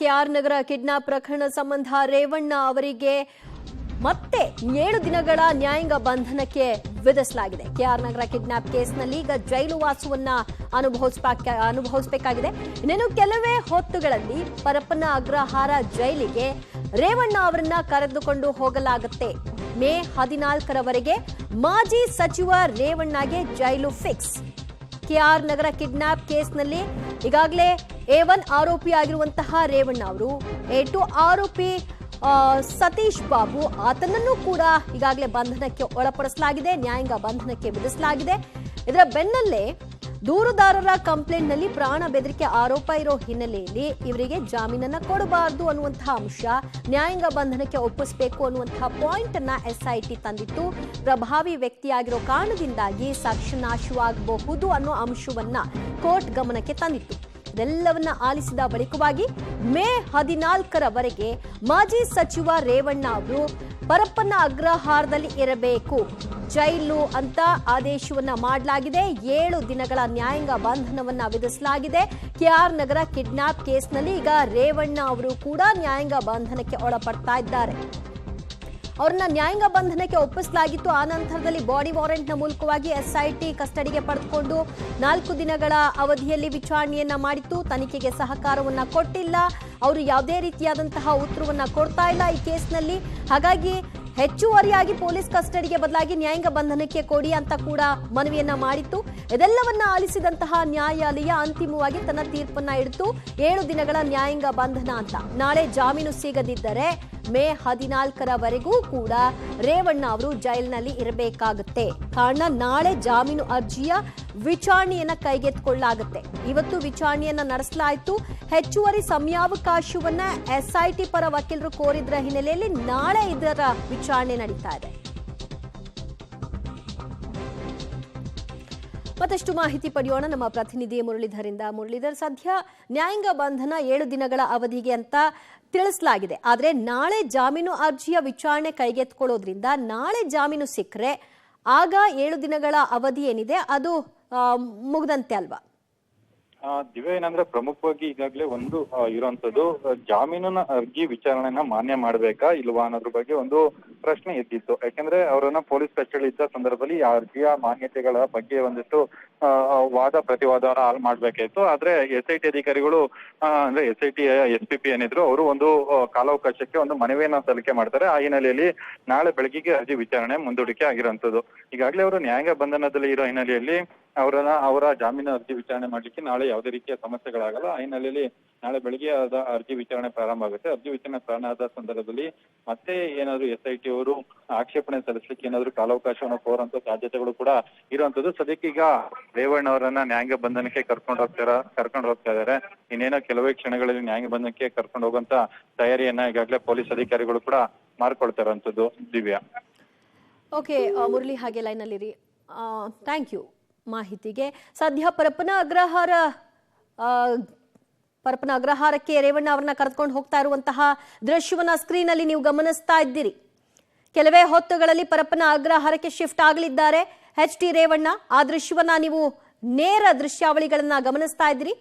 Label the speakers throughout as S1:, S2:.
S1: K R ನಗರ kidnap ಪ್ರಕರಣ ಸಂಬಂಧ ರೇವಣ್ಣ ಅವರಿಗೆ ಮತ್ತೆ 7 ದಿನಗಳ ನ್ಯಾಯಾಂಗ ಬಂಧನಕ್ಕೆ ವಿಧಿಸಲಾಗಿದೆ. ಕೆಆರ್ ನಗರ ಕಿಡ್ನಾಪ್ ಕೇಸ್ನಲ್ಲಿ ಈಗ ಜೈಲು ವಾಸವನ್ನ ಅನುಭವಿಸಬೇಕಾಗಿದೆ. ಇನ್ನೇನು ಕೆಲವೇ ಹೊತ್ತುಗಳಲ್ಲಿ ಪರಪ್ಪನ ಅಗ್ರಹಾರ ಜೈಲಿಗೆ ರೇವಣ್ಣ ಅವರನ್ನ ಕರೆದುಕೊಂಡು ಹೋಗಲಾಗುತ್ತೆ. ಮೇ 14ರವರೆಗೆ ಮಾಜಿ ಸಚಿವ ರೇವಣ್ಣಗೆ ಜೈಲು ಫಿಕ್ಸ್. ಕೆಆರ್ ನಗರ ಕಿಡ್ನಾಪ್ ಕೇಸ್ನಲ್ಲಿ ಈಗಾಗಲೇ A1 ಆರೋಪಿ ಆಗಿರುವಂತಹ ರೇವಣ್ಣ ಅವರು A2 ಆರೋಪಿ ಸತೀಶ್ ಬಾಬು ಆತನನ್ನು ಕೂಡ ಈಗಾಗಲೇ ಬಂಧನಕ್ಕೆ ಒಳಪಡಿಸಲಾಗಿದೆ, ನ್ಯಾಯಾಂಗ ಬಂಧನಕ್ಕೆ ವಿಧಿಸಲಾಗಿದೆ. ಇದರ ಬೆನ್ನಲ್ಲೇ ದೂರುದಾರರ ಕಂಪ್ಲೇಂಟ್ನಲ್ಲಿ ಪ್ರಾಣ ಬೆದರಿಕೆ ಆರೋಪ ಇರೋ ಹಿನ್ನೆಲೆಯಲ್ಲಿ ಇವರಿಗೆ ಜಾಮೀನನ್ನ ಕೊಡಬಾರದು ಅನ್ನುವಂತಹ ಅಂಶ, ನ್ಯಾಯಾಂಗ ಬಂಧನಕ್ಕೆ ಒಪ್ಪಿಸಬೇಕು ಅನ್ನುವಂತಹ ಪಾಯಿಂಟ್ ಅನ್ನ SIT ತಂದಿತ್ತು. ಪ್ರಭಾವಿ ವ್ಯಕ್ತಿಯಾಗಿರೋ ಕಾರಣದಿಂದಾಗಿ ಸಾಕ್ಷ್ಯ ನಾಶವಾಗಬಹುದು ಅನ್ನೋ ಅಂಶವನ್ನ ಕೋರ್ಟ್ ಗಮನಕ್ಕೆ ತಂದಿತ್ತು. ಇದೆಲ್ಲವನ್ನ ಆಲಿಸಿದ ಬಳಿಕವಾಗಿ ಮೇ 14ರವರೆಗೆ ಮಾಜಿ ಸಚಿವ ರೇವಣ್ಣ ಅವರು ಪರಪ್ಪನ ಅಗ್ರಹಾರದಲ್ಲಿ ಇರಬೇಕು, ಜೈಲು ಅಂತ ಆದೇಶವನ್ನ ಮಾಡಲಾಗಿದೆ. 7 ದಿನಗಳ ನ್ಯಾಯಾಂಗ ಬಂಧನವನ್ನ ವಿಧಿಸಲಾಗಿದೆ. ಕೆಆರ್ ನಗರ ಕಿಡ್ನಾಪ್ ಕೇಸ್ನಲ್ಲಿ ಈಗ ರೇವಣ್ಣ ಅವರು ಕೂಡ ನ್ಯಾಯಾಂಗ ಬಂಧನಕ್ಕೆ ಒಳಪಡ್ತಾ ಇದ್ದಾರೆ. ಅವ್ರನ್ನ ನ್ಯಾಯಾಂಗ ಬಂಧನಕ್ಕೆ ಒಪ್ಪಿಸಲಾಗಿತ್ತು. ಆ ನಂತರದಲ್ಲಿ ಬಾಡಿ ವಾರೆಂಟ್ನ ಮೂಲಕವಾಗಿ SIT ಕಸ್ಟಡಿಗೆ ಪಡೆದುಕೊಂಡು 4 ದಿನಗಳ ಅವಧಿಯಲ್ಲಿ ವಿಚಾರಣೆಯನ್ನ ಮಾಡಿತ್ತು. ತನಿಖೆಗೆ ಸಹಕಾರವನ್ನ ಕೊಟ್ಟಿಲ್ಲ, ಅವರು ಯಾವುದೇ ರೀತಿಯಾದಂತಹ ಉತ್ತರವನ್ನ ಕೊಡ್ತಾ ಇಲ್ಲ ಈ ಕೇಸ್ನಲ್ಲಿ. ಹಾಗಾಗಿ ಹೆಚ್ಚುವರಿಯಾಗಿ ಪೊಲೀಸ್ ಕಸ್ಟಡಿಗೆ ಬದಲಾಗಿ ನ್ಯಾಯಾಂಗ ಬಂಧನಕ್ಕೆ ಕೊಡಿ ಅಂತ ಕೂಡ ಮನವಿಯನ್ನ ಮಾಡಿತ್ತು. ಇದೆಲ್ಲವನ್ನ ಆಲಿಸಿದಂತಹ ನ್ಯಾಯಾಲಯ ಅಂತಿಮವಾಗಿ ತನ್ನ ತೀರ್ಪನ್ನ ಇಡ್ತು. 7 ದಿನಗಳ ನ್ಯಾಯಾಂಗ ಬಂಧನ ಅಂತ. ನಾಳೆ ಜಾಮೀನು ಸಿಗದಿದ್ದರೆ ಮೇ 14ರವರೆಗೂ ಕೂಡ ರೇವಣ್ಣ ಅವರು ಜೈಲಿನಲ್ಲಿ ಇರಬೇಕಾಗುತ್ತೆ. ಕಾರಣ ನಾಳೆ ಜಾಮೀನು ಅರ್ಜಿಯ ವಿಚಾರಣೆಯನ್ನ ಕೈಗೆತ್ತಿಕೊಳ್ಳಲಾಗುತ್ತೆ. ಇವತ್ತು ವಿಚಾರಣೆಯನ್ನ ನಡೆಸಲಾಯಿತು. ಹೆಚ್ಚುವರಿ ಸಮಯಾವಕಾಶವನ್ನ SIT ಪರ ವಕೀಲರು ಕೋರಿದ್ರ ಹಿನ್ನೆಲೆಯಲ್ಲಿ ನಾಳೆ ಇದರ ವಿಚಾರಣೆ ನಡೀತಾ ಇದೆ. ಮತ್ತಷ್ಟು ಮಾಹಿತಿ ಪಡೆಯೋಣ ನಮ್ಮ ಪ್ರತಿನಿಧಿ ಮುರಳೀಧರಿಂದ. ಮುರಳೀಧರ್, ಸದ್ಯ ನ್ಯಾಯಾಂಗ ಬಂಧನ 7 ದಿನಗಳ ಅವಧಿಗೆ ಅಂತ ತಿಳಿಸಲಾಗಿದೆ. ಆದರೆ ನಾಳೆ ಜಾಮೀನು ಅರ್ಜಿಯ ವಿಚಾರಣೆ ಕೈಗೆತ್ತಿಕೊಳ್ಳೋದ್ರಿಂದ ನಾಳೆ ಜಾಮೀನು ಸಿಕ್ಕರೆ ಆಗ 7 ದಿನಗಳ ಅವಧಿ ಏನಿದೆ ಅದು ಮುಗ್ದಂತೆ ಅಲ್ವಾ?
S2: ದಿವ್ಯ, ಏನಂದ್ರೆ ಪ್ರಮುಖವಾಗಿ ಈಗಾಗಲೇ ಒಂದು ಇರುವಂತದ್ದು ಜಾಮೀನಿನ ಅರ್ಜಿ ವಿಚಾರಣೆನ ಮಾನ್ಯ ಮಾಡ್ಬೇಕಾ ಇಲ್ವಾ ಅನ್ನೋದ್ರ ಬಗ್ಗೆ ಒಂದು ಪ್ರಶ್ನೆ ಎದ್ದಿತ್ತು. ಯಾಕಂದ್ರೆ ಅವರನ್ನ ಪೊಲೀಸ್ ಕಸ್ಟಡಿ ಇದ್ದ ಸಂದರ್ಭದಲ್ಲಿ ಆ ಅರ್ಜಿಯ ಮಾನ್ಯತೆಗಳ ಬಗ್ಗೆ ಒಂದಿಷ್ಟು ವಾದ ಪ್ರತಿವಾದವನ್ನ ಮಾಡ್ಬೇಕಾಯ್ತು. ಆದ್ರೆ SIT ಅಧಿಕಾರಿಗಳು ಅಂದ್ರೆ SIT SPP ಏನಿದ್ರು ಅವರು ಒಂದು ಕಾಲಾವಕಾಶಕ್ಕೆ ಒಂದು ಮನವಿಯನ್ನ ಸಲ್ಲಿಕೆ ಮಾಡ್ತಾರೆ. ಆ ಹಿನ್ನೆಲೆಯಲ್ಲಿ ನಾಳೆ ಬೆಳಗ್ಗೆಗೆ ಅರ್ಜಿ ವಿಚಾರಣೆ ಮುಂದೂಡಿಕೆ ಆಗಿರುವಂತದ್ದು. ಈಗಾಗಲೇ ಅವರು ನ್ಯಾಯಾಂಗ ಬಂಧನದಲ್ಲಿ ಇರೋ ಹಿನ್ನೆಲೆಯಲ್ಲಿ ಅವರ ಜಾಮೀನು ಅರ್ಜಿ ವಿಚಾರಣೆ ಮಾಡ್ಲಿಕ್ಕೆ ನಾಳೆ ಯಾವುದೇ ರೀತಿಯ ಸಮಸ್ಯೆಗಳಾಗಲ್ಲ. ಆ ಹಿನ್ನೆಲೆಯಲ್ಲಿ ನಾಳೆ ಬೆಳಿಗ್ಗೆ ಅರ್ಜಿ ವಿಚಾರಣೆ ಪ್ರಾರಂಭ ಆಗುತ್ತೆ. ಅರ್ಜಿ ವಿಚಾರಣೆ ಪ್ರಾರಂಭ ಆದ ಸಂದರ್ಭದಲ್ಲಿ ಮತ್ತೆ ಏನಾದ್ರು SIT ಅವರು ಆಕ್ಷೇಪಣೆ ಸಲ್ಲಿಸಲಿಕ್ಕೆ ಏನಾದ್ರು ಕಾಲಾವಕಾಶವನ್ನು ಕೋರುವಂತ ಸಾಧ್ಯತೆಗಳು ಕೂಡ ಇರುವಂತದ್ದು. ಸದ್ಯಕ್ಕೆ ಈಗ ರೇವಣ್ಣ ಅವರನ್ನ ನ್ಯಾಯಾಂಗ ಬಂಧನಕ್ಕೆ ಕರ್ಕೊಂಡು ಹೋಗ್ತಾ ಇದ್ದಾರೆ. ಇನ್ನೇನೋ ಕೆಲವೇ ಕ್ಷಣಗಳಲ್ಲಿ ನ್ಯಾಯಾಂಗ ಬಂಧನಕ್ಕೆ ಕರ್ಕೊಂಡು ಹೋಗುವಂತ ತಯಾರಿಯನ್ನ ಈಗಾಗಲೇ ಪೊಲೀಸ್ ಅಧಿಕಾರಿಗಳು ಕೂಡ ಮಾಡ್ಕೊಳ್ತಾ ಇರುವಂತದ್ದು. ದಿವ್ಯಾ.
S1: ಓಕೆ ಮುರಳಿ, ಹಾಗೆ ಲೈನಲ್ಲಿರಿ. ಥ್ಯಾಂಕ್ ಯು ಮಾಹಿತಿಗೆ. ಸದ್ಯ ಪರಪ್ಪನ ಅಗ್ರಹಾರಕ್ಕೆ ರೇವಣ್ಣ ಅವರನ್ನ ಕರೆದುಕೊಂಡು ಹೋಗ್ತಾ ಇರುವಂತಹ ದೃಶ್ಯವನ್ನ ಸ್ಕ್ರೀನ್ ಅಲ್ಲಿ ನೀವು ಗಮನಿಸ್ತಾ ಇದ್ದೀರಿ. ಕೆಲವೇ ಹೊತ್ತುಗಳಲ್ಲಿ ಪರಪ್ಪನ ಅಗ್ರಹಾರಕ್ಕೆ ಶಿಫ್ಟ್ ಆಗಲಿದ್ದಾರೆ HT ರೇವಣ್ಣ. ಆ ದೃಶ್ಯವನ್ನ ನೀವು ನೇರ ದೃಶ್ಯಾವಳಿಗಳನ್ನ ಗಮನಿಸ್ತಾ ಇದ್ದೀರಿ.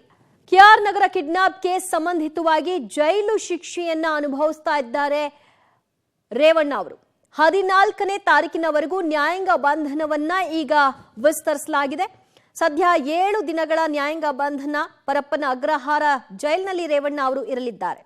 S1: ಕೆಆರ್ ನಗರ ಕಿಡ್ನಾಪ್ ಕೇಸ್ ಸಂಬಂಧಿತವಾಗಿ ಜೈಲು ಶಿಕ್ಷೆಯನ್ನ ಅನುಭವಿಸ್ತಾ ಇದ್ದಾರೆ ರೇವಣ್ಣ ಅವರು. 14ನೇ ತಾರೀಕಿನವರೆಗೂ ನ್ಯಾಯಾಂಗ ಬಂಧನವನ್ನ ಈಗ ವಿಸ್ತರಿಸಲಾಗಿದೆ. ಸದ್ಯ 7 ದಿನಗಳ ನ್ಯಾಯಾಂಗ ಬಂಧನ ಪರಪ್ಪನ ಅಗ್ರಹಾರ ಜೈಲಿನಲ್ಲಿ ರೇವಣ್ಣ ಅವರು ಇರಲಿದ್ದಾರೆ.